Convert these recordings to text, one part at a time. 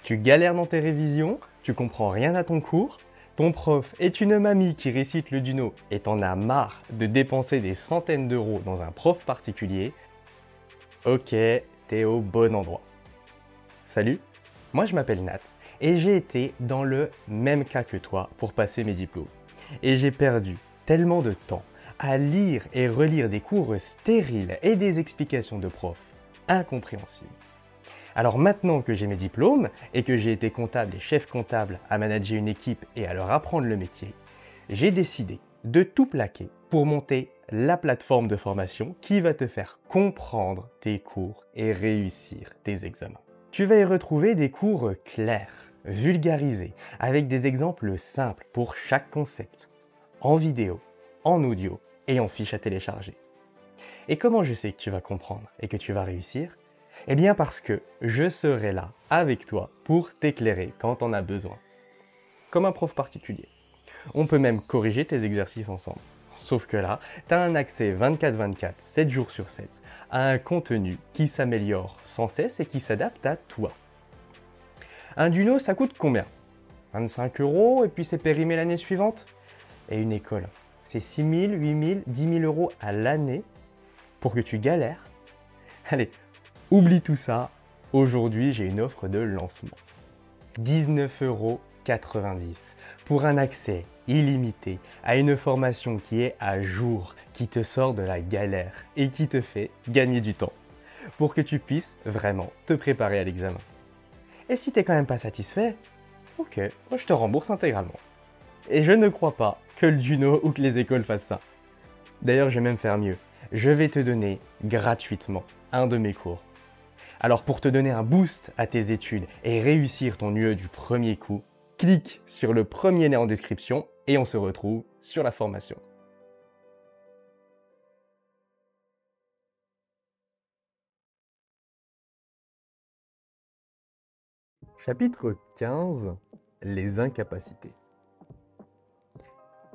Tu galères dans tes révisions, tu comprends rien à ton cours, ton prof est une mamie qui récite le Duno et t'en as marre de dépenser des centaines d'euros dans un prof particulier. Ok, t'es au bon endroit. Salut, moi je m'appelle Nat et j'ai été dans le même cas que toi pour passer mes diplômes. Et j'ai perdu tellement de temps à lire et relire des cours stériles et des explications de profs incompréhensibles. Alors maintenant que j'ai mes diplômes et que j'ai été comptable et chef comptable à manager une équipe et à leur apprendre le métier, j'ai décidé de tout plaquer pour monter la plateforme de formation qui va te faire comprendre tes cours et réussir tes examens. Tu vas y retrouver des cours clairs, vulgarisés, avec des exemples simples pour chaque concept, en vidéo, en audio et en fiche à télécharger. Et comment je sais que tu vas comprendre et que tu vas réussir ? Eh bien parce que je serai là avec toi pour t'éclairer quand on a besoin. Comme un prof particulier. On peut même corriger tes exercices ensemble. Sauf que là, tu as un accès 24/24, 7 jours sur 7, à un contenu qui s'améliore sans cesse et qui s'adapte à toi. Un Duno, ça coûte combien ? 25 € et puis c'est périmé l'année suivante ? Et une école, c'est 6 000, 8 000, 10 000 euros à l'année pour que tu galères ? Allez, oublie tout ça, aujourd'hui j'ai une offre de lancement. 19,90 € pour un accès illimité à une formation qui est à jour, qui te sort de la galère et qui te fait gagner du temps pour que tu puisses vraiment te préparer à l'examen. Et si t'es quand même pas satisfait, ok, moi je te rembourse intégralement. Et je ne crois pas que le Duno ou que les écoles fassent ça. D'ailleurs, je vais même faire mieux. Je vais te donner gratuitement un de mes cours. Alors pour te donner un boost à tes études et réussir ton UE du premier coup, clique sur le premier lien en description et on se retrouve sur la formation. Chapitre 15. Les incapacités.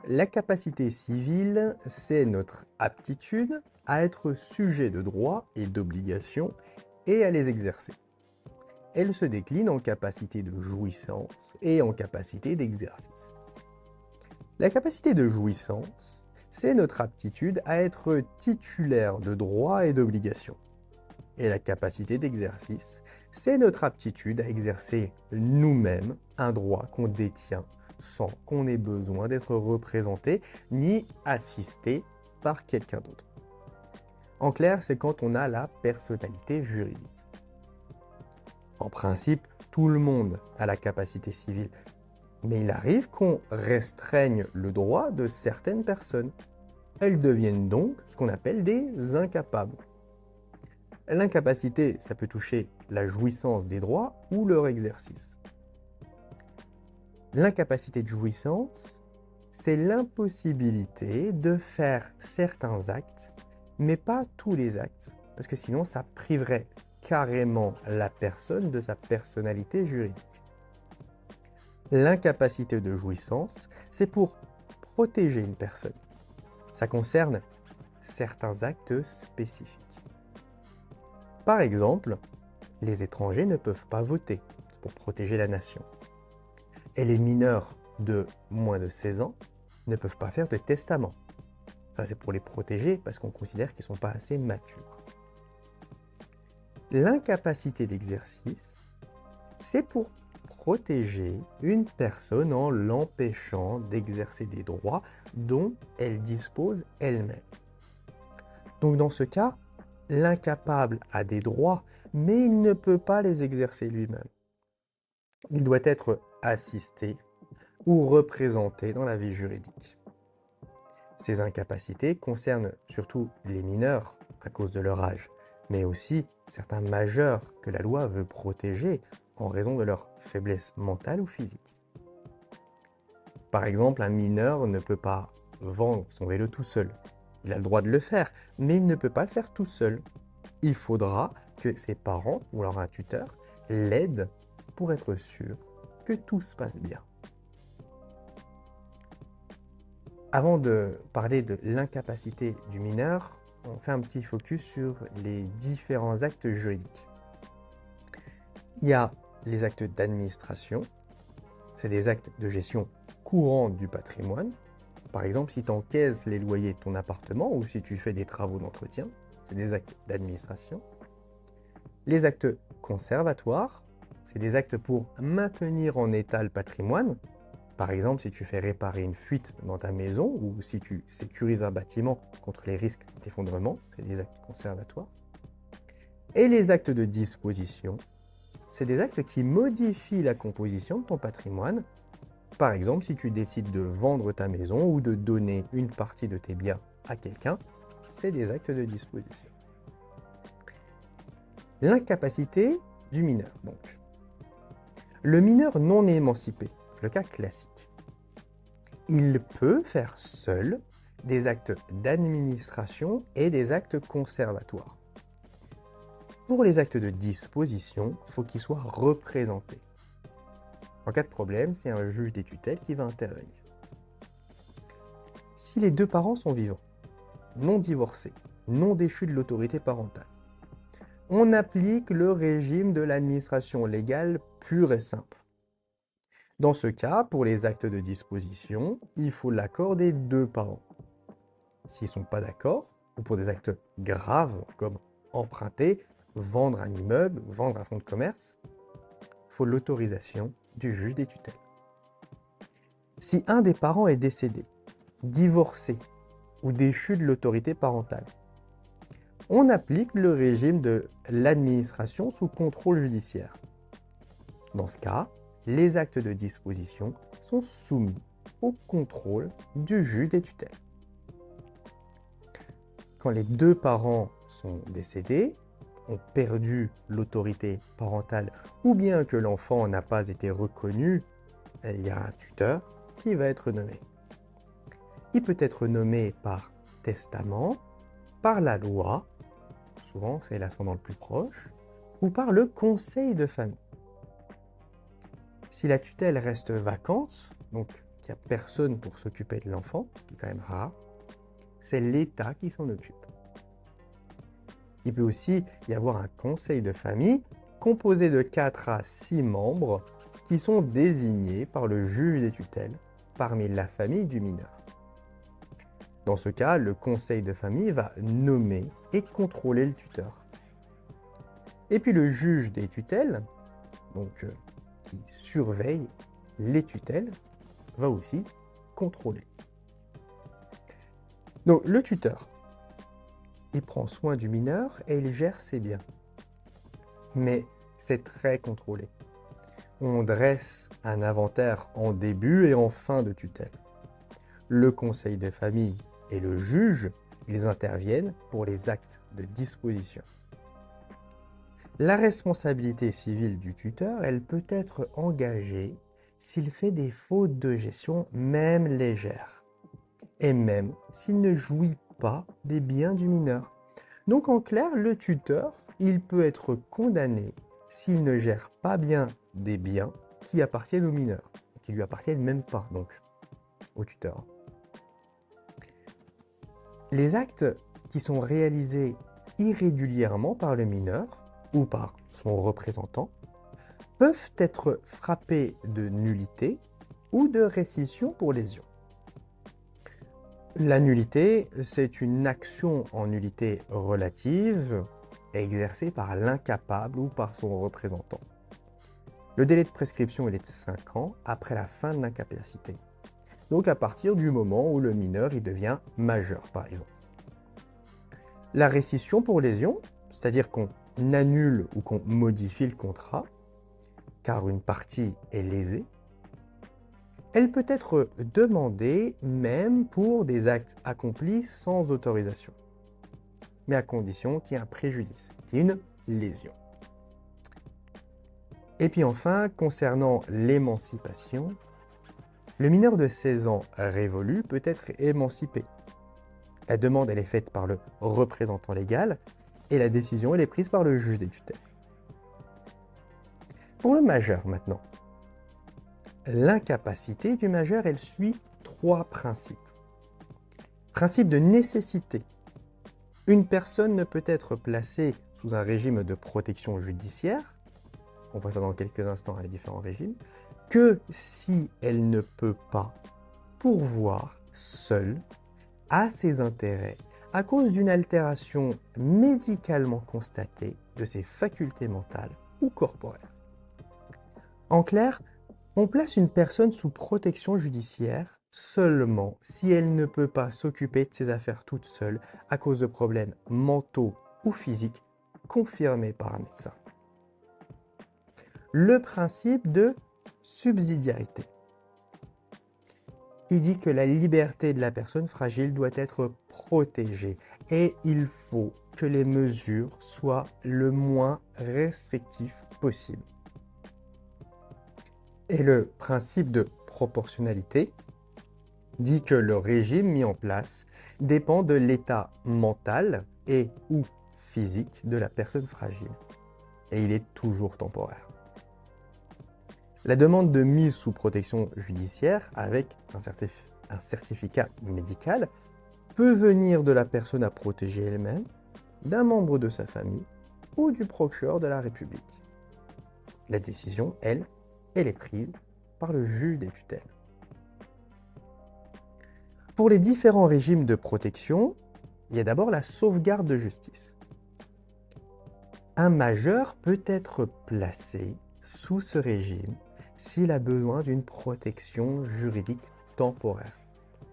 La capacité civile, c'est notre aptitude à être sujet de droits et d'obligations et à les exercer. Elle se décline en capacité de jouissance et en capacité d'exercice. La capacité de jouissance, c'est notre aptitude à être titulaire de droits et d'obligations. Et la capacité d'exercice, c'est notre aptitude à exercer nous-mêmes un droit qu'on détient sans qu'on ait besoin d'être représenté ni assisté par quelqu'un d'autre. En clair, c'est quand on a la personnalité juridique. En principe, tout le monde a la capacité civile, mais il arrive qu'on restreigne le droit de certaines personnes. Elles deviennent donc ce qu'on appelle des incapables. L'incapacité, ça peut toucher la jouissance des droits ou leur exercice. L'incapacité de jouissance, c'est l'impossibilité de faire certains actes, mais pas tous les actes, parce que sinon ça priverait carrément la personne de sa personnalité juridique. L'incapacité de jouissance, c'est pour protéger une personne. Ça concerne certains actes spécifiques. Par exemple, les étrangers ne peuvent pas voter, c'est pour protéger la nation. Et les mineurs de moins de 16 ans ne peuvent pas faire de testament. Ça, c'est pour les protéger parce qu'on considère qu'ils ne sont pas assez matures. L'incapacité d'exercice, c'est pour protéger une personne en l'empêchant d'exercer des droits dont elle dispose elle-même. Donc dans ce cas, l'incapable a des droits, mais il ne peut pas les exercer lui-même. Il doit être assisté ou représenté dans la vie juridique. Ces incapacités concernent surtout les mineurs à cause de leur âge, mais aussi certains majeurs que la loi veut protéger en raison de leur faiblesse mentale ou physique. Par exemple, un mineur ne peut pas vendre son vélo tout seul. Il a le droit de le faire, mais il ne peut pas le faire tout seul. Il faudra que ses parents ou alors un tuteur l'aident pour être sûr que tout se passe bien. Avant de parler de l'incapacité du mineur, on fait un petit focus sur les différents actes juridiques. Il y a les actes d'administration, c'est des actes de gestion courante du patrimoine. Par exemple, si tu encaisses les loyers de ton appartement ou si tu fais des travaux d'entretien, c'est des actes d'administration. Les actes conservatoires, c'est des actes pour maintenir en état le patrimoine. Par exemple, si tu fais réparer une fuite dans ta maison ou si tu sécurises un bâtiment contre les risques d'effondrement, c'est des actes conservatoires. Et les actes de disposition, c'est des actes qui modifient la composition de ton patrimoine. Par exemple, si tu décides de vendre ta maison ou de donner une partie de tes biens à quelqu'un, c'est des actes de disposition. L'incapacité du mineur, donc. Le mineur non émancipé, le cas classique. Il peut faire seul des actes d'administration et des actes conservatoires. Pour les actes de disposition, il faut qu'ils soient représentés. En cas de problème, c'est un juge des tutelles qui va intervenir. Si les deux parents sont vivants, non divorcés, non déchus de l'autorité parentale, on applique le régime de l'administration légale pure et simple. Dans ce cas, pour les actes de disposition, il faut l'accord des deux parents. S'ils ne sont pas d'accord, ou pour des actes graves comme emprunter, vendre un immeuble, vendre un fonds de commerce, il faut l'autorisation du juge des tutelles. Si un des parents est décédé, divorcé ou déchu de l'autorité parentale, on applique le régime de l'administration sous contrôle judiciaire. Dans ce cas, les actes de disposition sont soumis au contrôle du juge des tutelles. Quand les deux parents sont décédés, ont perdu l'autorité parentale ou bien que l'enfant n'a pas été reconnu, il y a un tuteur qui va être nommé. Il peut être nommé par testament, par la loi, souvent c'est l'ascendant le plus proche, ou par le conseil de famille. Si la tutelle reste vacante, donc qu'il n'y a personne pour s'occuper de l'enfant, ce qui est quand même rare, c'est l'État qui s'en occupe. Il peut aussi y avoir un conseil de famille composé de 4 à 6 membres qui sont désignés par le juge des tutelles parmi la famille du mineur. Dans ce cas, le conseil de famille va nommer et contrôler le tuteur. Et puis le juge des tutelles, donc qui surveille les tutelles, va aussi contrôler. Donc le tuteur, il prend soin du mineur et il gère ses biens. Mais c'est très contrôlé. On dresse un inventaire en début et en fin de tutelle. Le conseil de famille et le juge, ils interviennent pour les actes de disposition. La responsabilité civile du tuteur, elle peut être engagée s'il fait des fautes de gestion, même légères, et même s'il ne jouit pas des biens du mineur. Donc en clair, le tuteur, il peut être condamné s'il ne gère pas bien des biens qui appartiennent au mineur, qui lui appartiennent même pas, donc au tuteur. Les actes qui sont réalisés irrégulièrement par le mineur ou par son représentant peuvent être frappés de nullité ou de rescission pour lésion. La nullité, c'est une action en nullité relative exercée par l'incapable ou par son représentant. Le délai de prescription il est de 5 ans après la fin de l'incapacité. Donc à partir du moment où le mineur il devient majeur, par exemple. La rescission pour lésion, c'est-à-dire qu'on annule ou qu'on modifie le contrat, car une partie est lésée, elle peut être demandée même pour des actes accomplis sans autorisation, mais à condition qu'il y ait un préjudice, qu'il y ait une lésion. Et puis enfin, concernant l'émancipation, le mineur de 16 ans révolu peut être émancipé. La demande elle est faite par le représentant légal et la décision elle est prise par le juge des tutelles. Pour le majeur maintenant, l'incapacité du majeur, elle suit 3 principes. Principe de nécessité. Une personne ne peut être placée sous un régime de protection judiciaire on voit ça dans quelques instants à les différents régimes, que si elle ne peut pas pourvoir seule à ses intérêts à cause d'une altération médicalement constatée de ses facultés mentales ou corporelles. En clair, on place une personne sous protection judiciaire seulement si elle ne peut pas s'occuper de ses affaires toute seule à cause de problèmes mentaux ou physiques confirmés par un médecin. Le principe de subsidiarité. Il dit que la liberté de la personne fragile doit être protégée et il faut que les mesures soient le moins restrictives possible. Et le principe de proportionnalité dit que le régime mis en place dépend de l'état mental et ou physique de la personne fragile. Et il est toujours temporaire. La demande de mise sous protection judiciaire avec un certificat médical peut venir de la personne à protéger elle-même, d'un membre de sa famille ou du procureur de la République. La décision, elle est prise par le juge des tutelles. Pour les différents régimes de protection, il y a d'abord la sauvegarde de justice. Un majeur peut être placé sous ce régime s'il a besoin d'une protection juridique temporaire.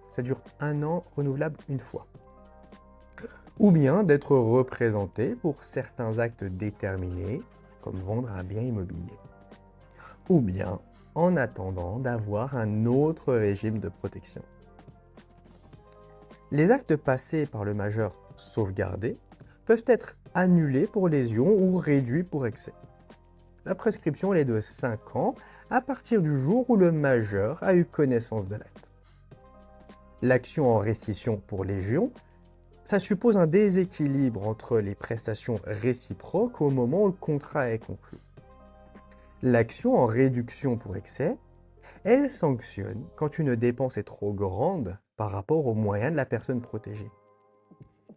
Ça dure 1 an, renouvelable une fois. Ou bien d'être représenté pour certains actes déterminés, comme vendre un bien immobilier. Ou bien en attendant d'avoir un autre régime de protection. Les actes passés par le majeur sauvegardé peuvent être annulés pour lésion ou réduits pour excès. La prescription est de 5 ans à partir du jour où le majeur a eu connaissance de l'acte. L'action en rescission pour lésion, ça suppose un déséquilibre entre les prestations réciproques au moment où le contrat est conclu. L'action en réduction pour excès, elle sanctionne quand une dépense est trop grande par rapport aux moyens de la personne protégée.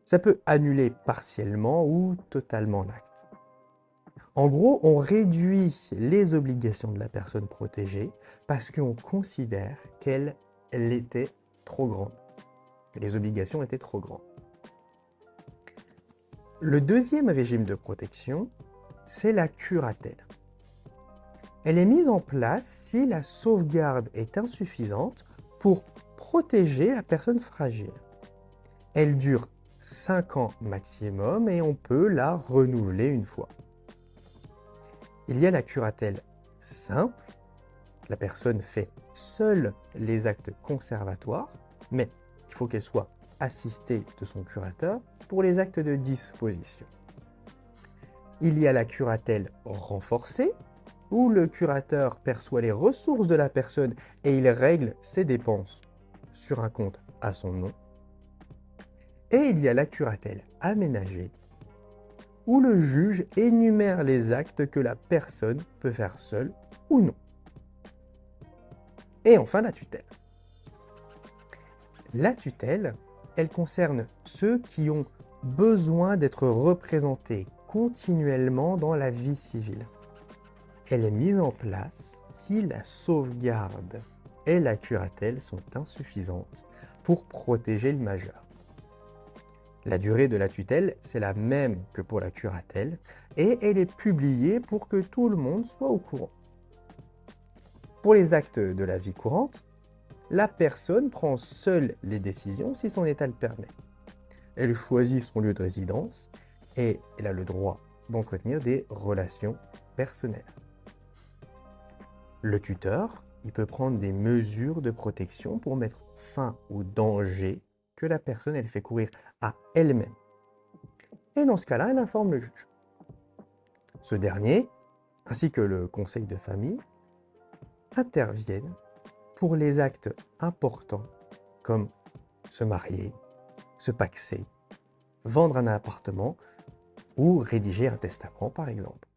Ça peut annuler partiellement ou totalement l'acte. En gros, on réduit les obligations de la personne protégée parce qu'on considère qu'elle était trop grande, que les obligations étaient trop grandes. Le deuxième régime de protection, c'est la curatelle. Elle est mise en place si la sauvegarde est insuffisante pour protéger la personne fragile. Elle dure 5 ans maximum et on peut la renouveler une fois. Il y a la curatelle simple. La personne fait seule les actes conservatoires, mais il faut qu'elle soit assistée de son curateur pour les actes de disposition. Il y a la curatelle renforcée, où le curateur perçoit les ressources de la personne et il règle ses dépenses sur un compte à son nom. Et il y a la curatelle aménagée, où le juge énumère les actes que la personne peut faire seule ou non. Et enfin, la tutelle. La tutelle, elle concerne ceux qui ont besoin d'être représentés continuellement dans la vie civile. Elle est mise en place si la sauvegarde et la curatelle sont insuffisantes pour protéger le majeur. La durée de la tutelle, c'est la même que pour la curatelle et elle est publiée pour que tout le monde soit au courant. Pour les actes de la vie courante, la personne prend seule les décisions si son état le permet. Elle choisit son lieu de résidence et elle a le droit d'entretenir des relations personnelles. Le tuteur, il peut prendre des mesures de protection pour mettre fin au danger que la personne elle fait courir à elle-même. Et dans ce cas-là, elle informe le juge. Ce dernier, ainsi que le conseil de famille, interviennent pour les actes importants comme se marier, se pacser, vendre un appartement ou rédiger un testament par exemple.